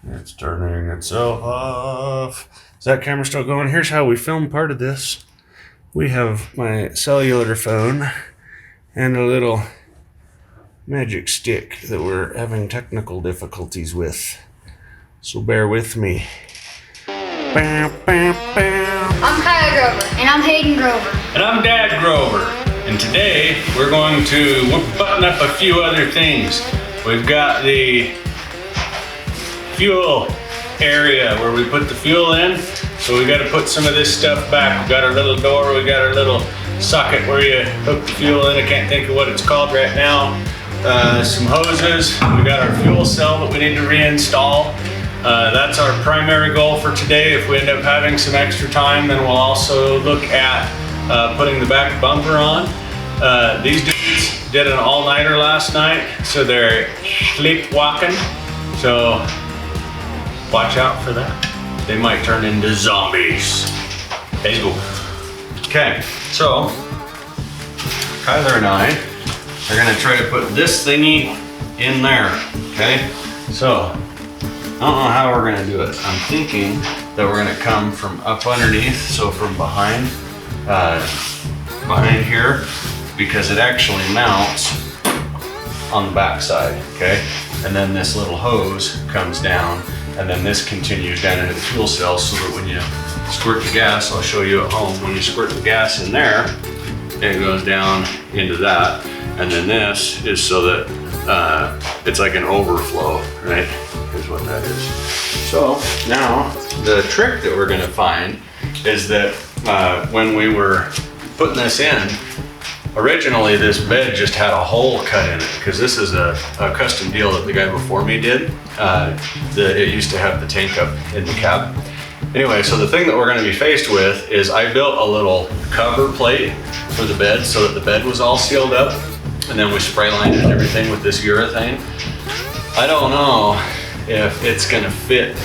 It's turning itself off. Is that camera still going? Here's how we film part of this. We have my cellular phone and a little magic stick that we're having technical difficulties with. So bear with me. Bam, bam, bam. I'm Kyle Grover. And I'm Hayden Grover. And I'm Dad Grover. And today we're going to button up a few other things. We've got the fuel area where we put the fuel in. So we got to put some of this stuff back. We've got our little door, we got our little socket where you hook the fuel in. I can't think of what it's called right now. Some hoses. We got our fuel cell that we need to reinstall. That's our primary goal for today. If we end up having some extra time, then we'll also look at putting the back bumper on. These dudes did an all-nighter last night, so they're sleepwalking. So watch out for that. They might turn into zombies. Let's go. Okay, so Kyler and I are gonna try to put this thingy in there, okay? So, I don't know how we're gonna do it. I'm thinking that we're gonna come from up underneath, so from behind here, because it actually mounts on the back side, okay? And then this little hose comes down, and then this continues down into the fuel cell, so that when you squirt the gas, I'll show you at home, when you squirt the gas in there, it goes down into that. And then this is so that it's like an overflow, right? Here's what that is. So now the trick that we're gonna find is that when we were putting this in, originally this bed just had a hole cut in it, because this is a custom deal that the guy before me did. It used to have the tank up in the cab. Anyway, so the thing that we're gonna be faced with is I built a little cover plate for the bed so that the bed was all sealed up, and then we spray lined it and everything with this urethane. I don't know if it's gonna fit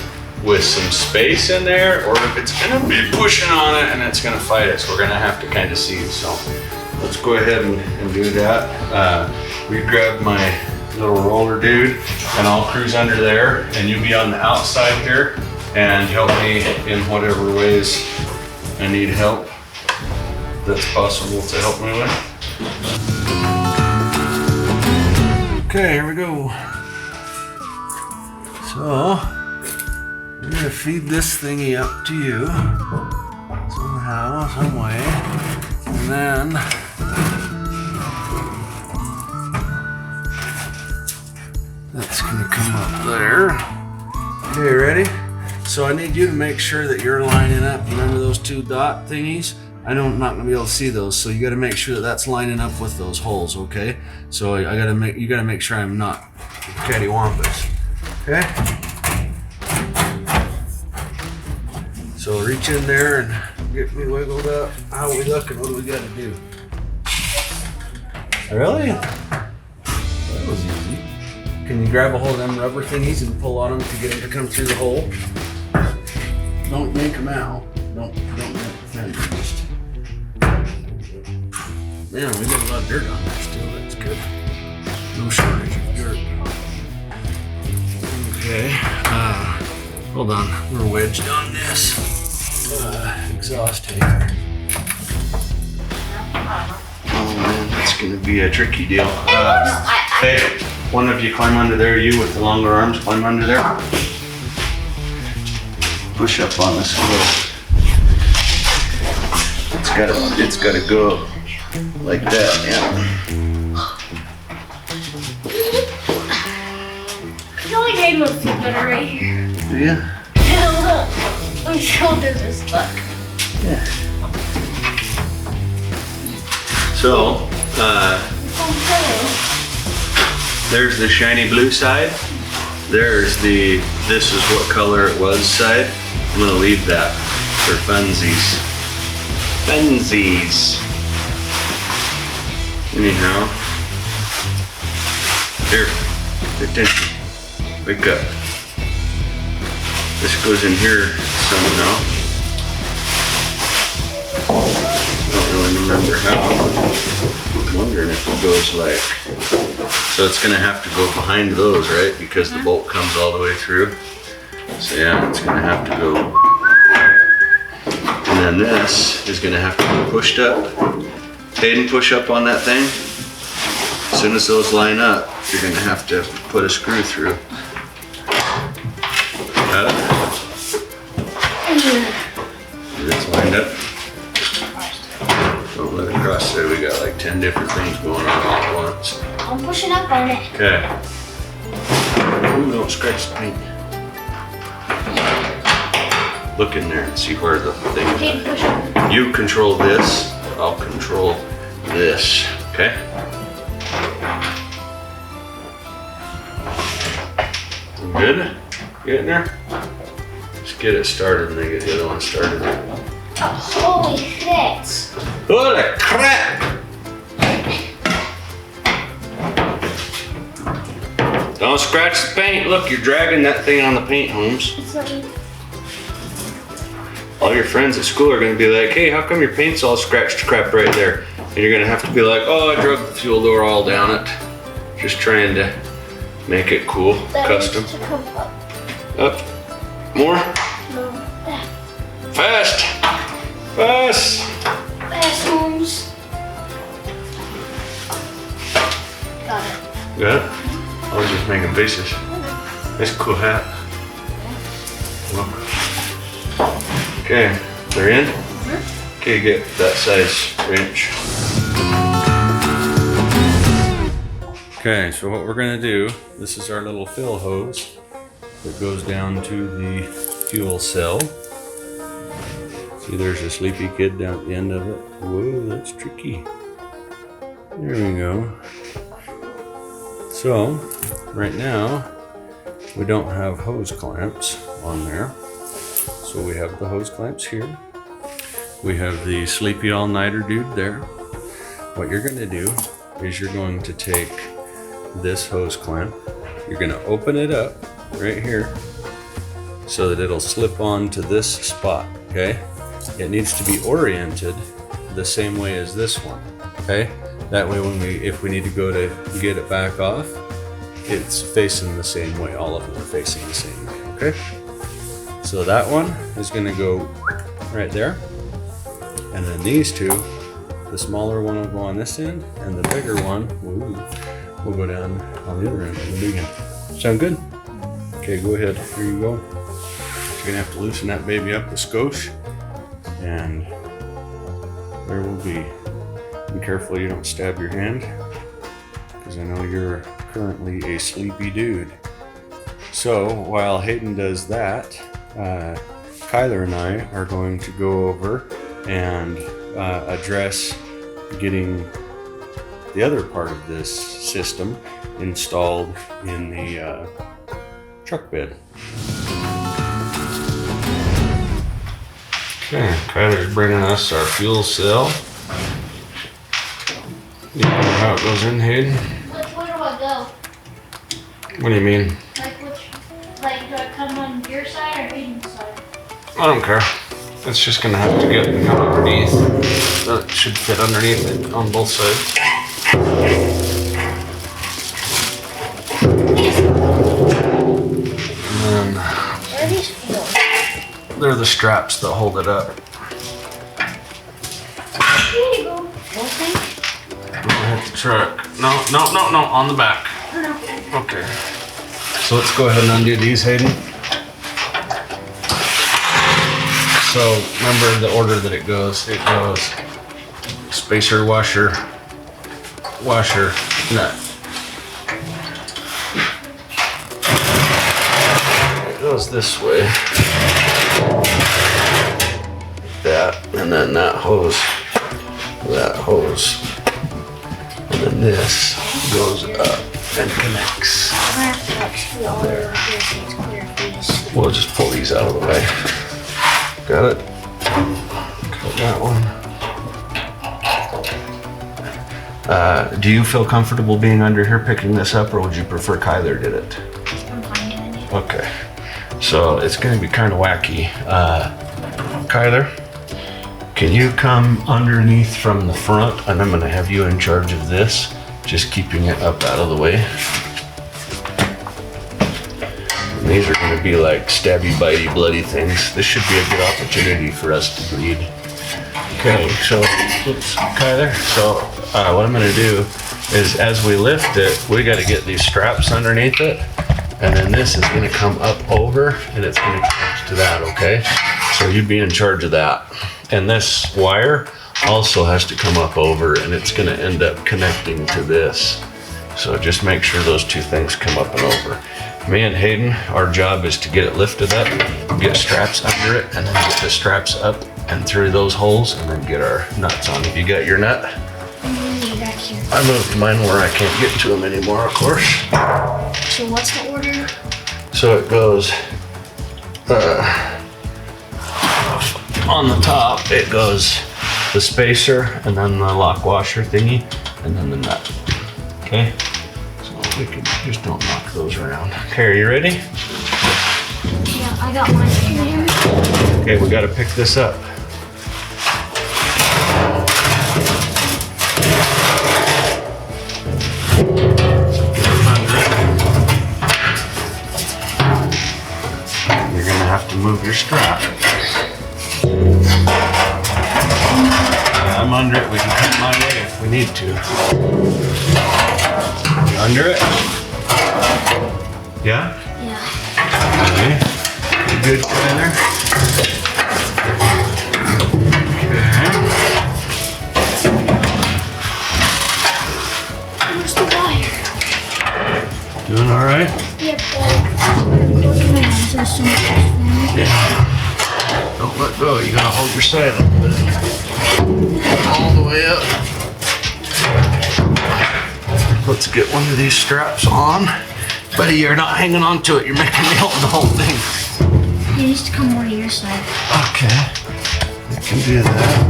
with some space in there, or if it's gonna be pushing on it and it's gonna fight it. So we're gonna have to kind of see. So let's go ahead and do that. We grabbed my little roller dude, and I'll cruise under there, and you be on the outside here and help me in whatever ways I need help that's possible to help me with. Okay, here we go. So, I'm gonna feed this thingy up to you somehow, some way, and then that's gonna come up there. Okay, ready? So I need you to make sure that you're lining up. Remember those two dot thingies? I'm not gonna be able to see those, so you gotta make sure that that's lining up with those holes, okay? So you gotta make sure I'm not cattywampus, okay? So reach in there and get me wiggled up. How are we looking? What do we gotta do? Really? That was easy. Can you grab a hold of them rubber thingies and pull on them to get them to come through the hole? Don't yank them out. Don't yank the fender. Just. Man, we got a lot of dirt on there still. That's good. No shortage of dirt. Okay. Hold on. We're wedged on this exhaust taper. Oh man, that's gonna be a tricky deal. Hey, one of you climb under there. You with the longer arms, climb under there. Push up on this little. It's gotta go like that, yeah. I feel like Hayden will feel better right here. Do ya? My shoulders are stuck. Yeah. So, there's the shiny blue side. There's the this is what color it was side. I'm gonna leave that for funsies. Funsies. Anyhow. Here, pay attention. Wake up. This goes in here somehow. Don't really remember how. I'm wondering if it goes like, so it's gonna have to go behind those, right? Because the bolt comes all the way through. So yeah, it's gonna have to go. And then this is gonna have to be pushed up. Hayden, push up on that thing. As soon as those line up, you're gonna have to put a screw through. Got it? It's lined up. Don't let it cross there. We got like 10 different things going on all at once. I'm pushing up on it. Okay. Ooh, don't scratch the paint. Look in there and see where the thing Okay, is. push up. You control this, I'll control this, okay? Good? Get in there? Let's get it started and then get the other one started. Holy shit. Holy crap! Don't scratch the paint. Look, you're dragging that thing on the paint, Holmes. It's not even. All your friends at school are gonna be like, hey, how come your paint's all scratched to crap right there? And you're gonna have to be like, oh, I drug the fuel door all down it. Just trying to make it cool, That custom. needs to come up. Up, more, No. That. fast, fast. Fast homes. Got it. Got it? I was just making faces. Nice cool hat. Look. Okay, they're in? Okay, get that size wrench. Okay, so what we're gonna do, this is our little fill hose that goes down to the fuel cell. See, there's a sleepy kid down at the end of it. Whoa, that's tricky. There we go. So, right now, we don't have hose clamps on there. So we have the hose clamps here. We have the sleepy all-nighter dude there. What you're gonna do is you're going to take this hose clamp, you're gonna open it up right here so that it'll slip on to this spot, okay? It needs to be oriented the same way as this one, okay? That way if we need to go to get it back off, it's facing the same way. All of them are facing the same way, okay? So that one is gonna go right there. And then these two, the smaller one will go on this end, and the bigger one will go down on the other end, the big end. Sound good? Okay, go ahead. Here you go. You're gonna have to loosen that baby up a skosh, and there will be. Be careful you don't stab your hand, because I know you're currently a sleepy dude. So while Hayden does that, Kyler and I are going to go over and address getting the other part of this system installed in the truck bed. Okay, Kyler's bringing us our fuel cell. You know how it goes in, Hayden? Where do I go? What do you mean? Like do I come on your side or Hayden's side? I don't care. It's just gonna have to come underneath. That should fit underneath it on both sides. And then Where are these wheels? they're the straps that hold it up. Here you go. Full tank? Hit the truck. No, on the back. No. Okay. So let's go ahead and undo these, Hayden. So remember the order that it goes. It goes spacer, washer, nut. It goes this way. That, and then that hose. And then this goes up and connects. There. We'll just pull these out of the way. Got it? Got that one. Do you feel comfortable being under here picking this up, or would you prefer Kyler did it? I'm fine doing it. Okay. So it's going to be kind of wacky. Kyler, can you come underneath from the front, and I'm going to have you in charge of this, just keeping it up out of the way. And These are going to be like stabby, bitey, bloody things. This should be a good opportunity for us to bleed. Okay, so, oops, Kyler. So, what I'm going to do is as we lift it, we got to get these straps underneath it. And then this is going to come up over and it's going to connect to that, okay? So you'd be in charge of that. And this wire also has to come up over and it's going to end up connecting to this. So just make sure those two things come up and over. Me and Hayden, our job is to get it lifted up, get straps under it, and then get the straps up and through those holes and then get our nuts on. Have you got your nut? Back here. I moved mine where I can't get to them anymore, of course. So what's the order? So it goes, on the top, it goes the spacer and then the lock washer thingy and then the nut. Okay? So we can just don't knock those around. Okay, are you ready? Yeah, I got mine in here. Okay, we gotta pick this up. You're gonna have to move your strap. I'm under it, we can cut my way if we need to. You under it? Yeah? Yeah. Okay. You good, Tyler? Where's the wire? Doing all right? Yep. Close my eyes. There's so much for me. Don't let go. You gotta hold your side a little bit. All the way up. Let's get one of these straps on. Buddy, you're not hanging on to it. You're making me hold the whole thing. It needs to come more to your side. Okay. I can do that.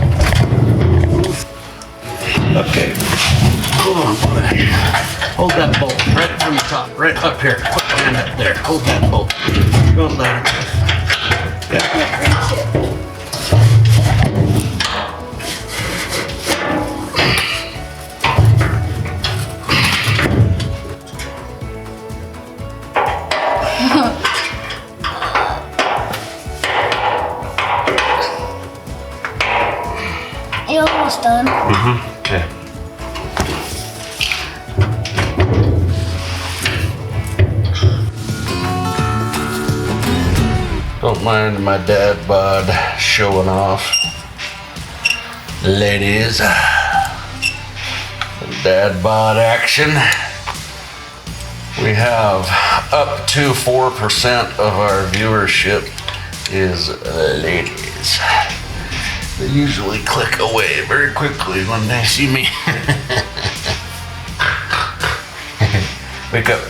Okay. Hold on, boy. Hold that bolt right from the top, right up here. Put your hand up there. Hold that bolt. Don't let it. Yeah. You're almost done. Okay. Don't mind my dad bod showing off. Ladies, dad bod action. We have up to 4% of our viewership is ladies. They usually click away very quickly when they see me. Wake up.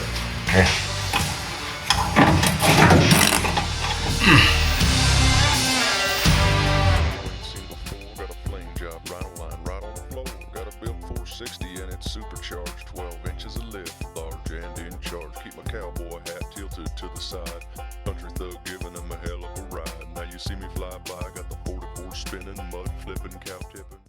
Okay. Got a flame job, right on line, right on the floor. Got a built 460 and it's supercharged. 12 inches of lift, large and in charge. Keep my cowboy hat tilted to the side. Country thug giving him a hell of a ride. Now you see me fly by, got the 44 spinning, mud flipping, cow tipping.